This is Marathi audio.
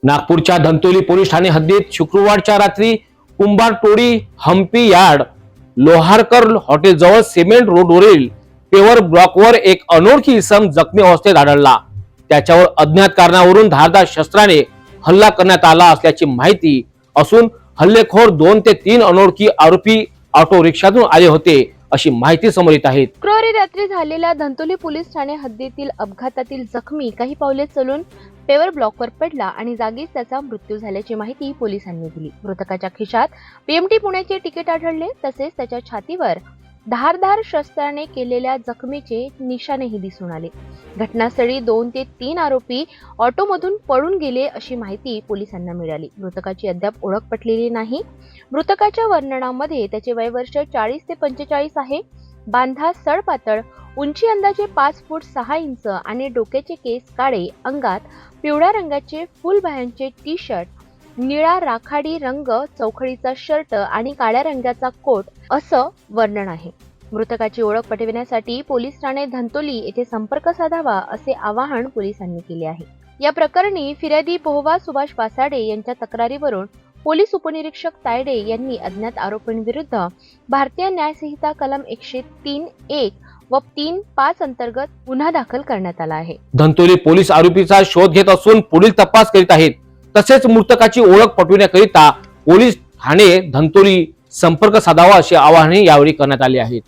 नागपूरच्या धंतोली पोलीस ठाणे हद्दीत शुक्रवारच्या रात्री कुंभारटोळी हम्पी यार्ड लोहारकर हॉटेल जवळ सिमेंट रोडवरील पेवर ब्लॉकवर एक अनोळखी इसम जखमी अवस्थेत आढळला। त्याच्यावर अज्ञात कारणावरून धारदार शस्त्राने हल्ला करण्यात आला असल्याची माहिती असून हल्लेखोर 2 ते 3 अनोळखी आरोपी ऑटो रिक्षातून आले होते अशी माहिती समोर येत आहे। शुक्रवारी रात्री झालेल्या धंतोली पोलीस ठाणे हद्दीतील अपघातातील जखमी काही पावले चलून पेवर ब्लॉकवर पडला आणि जागीच त्याचा मृत्यू झाल्याची माहिती पोलिसांनी दिली। मृतकाच्या खिशात पीएमटी पुण्याचे तिकीट आढळले, तसेच त्याच्या छातीवर धारदार शस्त्राने केलेल्या जखमीचे निशाणेही दिसून आले। घटनास्थळी 2 ते 3 आरोपी ऑटोमधून पळून गेले अशी माहिती पोलिसांना मिळाली। मृतकाची अद्याप ओळख पटलेली नाही। मृतकाच्या वर्णनामध्ये त्याचे वय वर्ष 40 ते 45 आहे। बांधा सडपातळ, उंची अंदाजे 5 फूट 6 इंच आणि डोक्याचे केस काळे, अंगात पिवळ्या रंगाचे फुलबाह्यांचे टी शर्ट, निळा राखाडी रंग चौखडीचा शर्ट आणि काळ्या रंगाचा कोट असं वर्णन आहे। मृतकाची ओळख पटविण्यासाठी पोलीस ठाणे धंतोली येथे संपर्क साधावा असे आवाहन पोलिसांनी केले आहे। या प्रकरणी फिर्यादी पोहवा सुभाष पासाडे यांच्या तक्रारीवरून पोलीस उपनिरीक्षक तायडे यांनी अज्ञात आरोपींविरुद्ध भारतीय न्याय संहिता कलम 103(1) व 3(5) अंतर्गत गुन्हा दाखल करण्यात आला आहे। धंतोली पोलीस आरोपीचा शोध घेत असून पुढील तपास करीत आहेत। तसेच मृतकाची ओळख पटविण्याकरिता पोलीस ठाणे धंतोली संपर्क साधावा असे आवाहनही यावेळी करण्यात आले आहे।